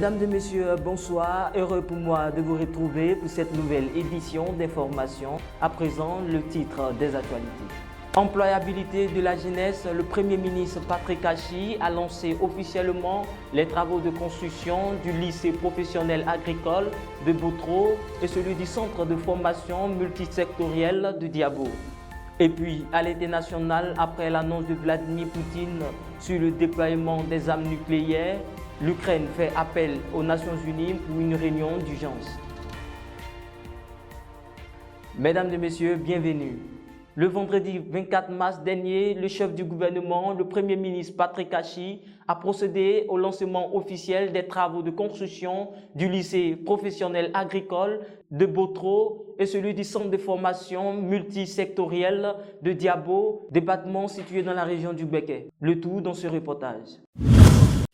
Mesdames et messieurs, bonsoir. Heureux pour moi de vous retrouver pour cette nouvelle édition d'information. À présent, le titre des actualités. Employabilité de la jeunesse, le Premier ministre Patrick Achi a lancé officiellement les travaux de construction du lycée professionnel agricole de Boutro et celui du centre de formation multisectoriel de Diabo. Et puis, à l'international, après l'annonce de Vladimir Poutine sur le déploiement des armes nucléaires, l'Ukraine fait appel aux Nations Unies pour une réunion d'urgence. Mesdames et messieurs, bienvenue. Le vendredi 24 mars dernier, le chef du gouvernement, le Premier ministre Patrick Achi, a procédé au lancement officiel des travaux de construction du lycée professionnel agricole de Boutro et celui du centre de formation multisectoriel de Diabo, département situé dans la région du Béquet. Le tout dans ce reportage.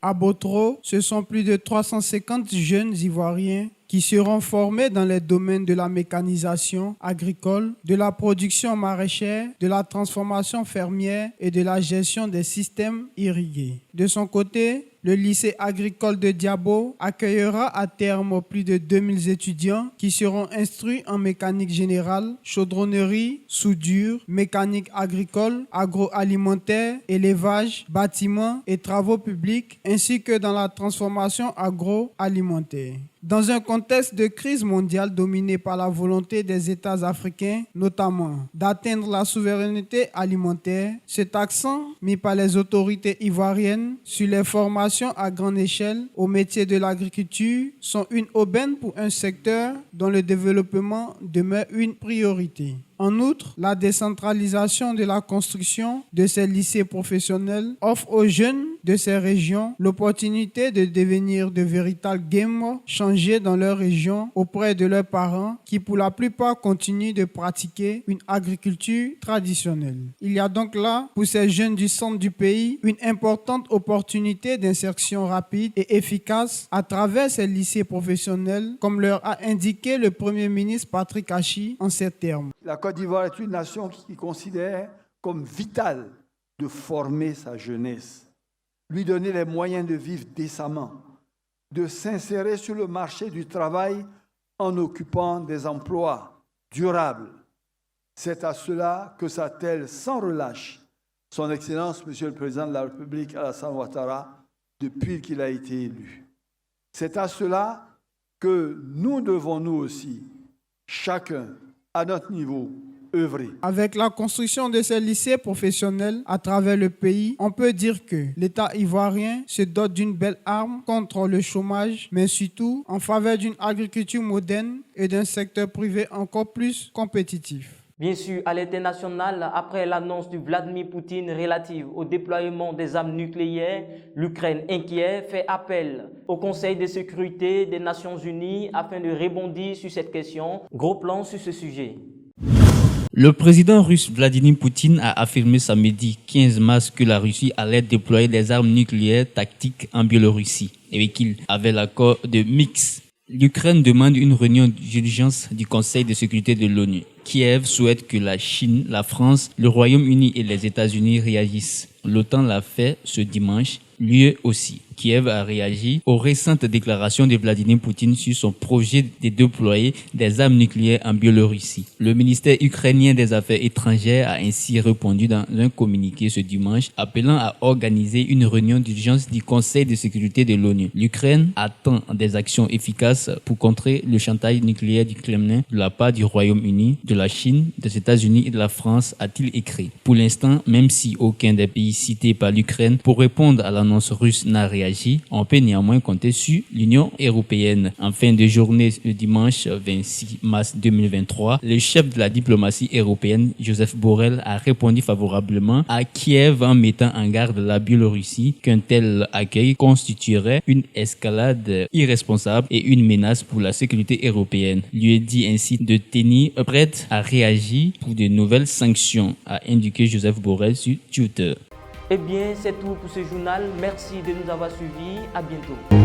À Boutro, ce sont plus de 350 jeunes Ivoiriens qui seront formés dans les domaines de la mécanisation agricole, de la production maraîchère, de la transformation fermière et de la gestion des systèmes irrigués. De son côté, le lycée agricole de Diabo accueillera à terme plus de 2000 étudiants qui seront instruits en mécanique générale, chaudronnerie, soudure, mécanique agricole, agroalimentaire, élevage, bâtiments et travaux publics, ainsi que dans la transformation agroalimentaire. Dans un contexte de crise mondiale dominé par la volonté des États africains, notamment d'atteindre la souveraineté alimentaire, cet accent mis par les autorités ivoiriennes sur les formations à grande échelle au métier de l'agriculture sont une aubaine pour un secteur dont le développement demeure une priorité. En outre, la décentralisation de la construction de ces lycées professionnels offre aux jeunes de ces régions l'opportunité de devenir de véritables game changers dans leur région auprès de leurs parents qui pour la plupart continuent de pratiquer une agriculture traditionnelle. Il y a donc là, pour ces jeunes du centre du pays, une importante opportunité d'insertion rapide et efficace à travers ces lycées professionnels, comme leur a indiqué le Premier ministre Patrick Achi en ces termes. La Côte d'Ivoire est une nation qui considère comme vital de former sa jeunesse, lui donner les moyens de vivre décemment, de s'insérer sur le marché du travail en occupant des emplois durables. C'est à cela que s'attelle sans relâche son Excellence, Monsieur le Président de la République, Alassane Ouattara, depuis qu'il a été élu. C'est à cela que nous devons, nous aussi, chacun, à notre niveau, œuvrer. Avec la construction de ces lycées professionnels à travers le pays, on peut dire que l'État ivoirien se dote d'une belle arme contre le chômage, mais surtout en faveur d'une agriculture moderne et d'un secteur privé encore plus compétitif. Bien sûr, à l'international, après l'annonce de Vladimir Poutine relative au déploiement des armes nucléaires, l'Ukraine inquiète fait appel au Conseil de sécurité des Nations Unies afin de rebondir sur cette question. Gros plan sur ce sujet. Le président russe Vladimir Poutine a affirmé samedi 15 mars que la Russie allait déployer des armes nucléaires tactiques en Biélorussie et qu'il avait l'accord de Minsk. L'Ukraine demande une réunion d'urgence du Conseil de sécurité de l'ONU. Kiev souhaite que la Chine, la France, le Royaume-Uni et les États-Unis réagissent. L'OTAN l'a fait ce dimanche, lui aussi. Kiev a réagi aux récentes déclarations de Vladimir Poutine sur son projet de déployer des armes nucléaires en Biélorussie. Le ministère ukrainien des Affaires étrangères a ainsi répondu dans un communiqué ce dimanche, appelant à organiser une réunion d'urgence du Conseil de sécurité de l'ONU. L'Ukraine attend des actions efficaces pour contrer le chantage nucléaire du Kremlin de la part du Royaume-Uni, de la Chine, des États-Unis et de la France, a-t-il écrit. Pour l'instant, même si aucun des pays cités par l'Ukraine pour répondre à l'annonce russe n'a réagi, on peut néanmoins compter sur l'Union européenne. En fin de journée, le dimanche 26 mars 2023, le chef de la diplomatie européenne, Joseph Borrell, a répondu favorablement à Kiev en mettant en garde la Biélorussie qu'un tel accueil constituerait une escalade irresponsable et une menace pour la sécurité européenne. Lui dit ainsi de tenir prête à réagir pour de nouvelles sanctions, a indiqué Joseph Borrell sur Twitter. Eh bien, c'est tout pour ce journal. Merci de nous avoir suivis. À bientôt.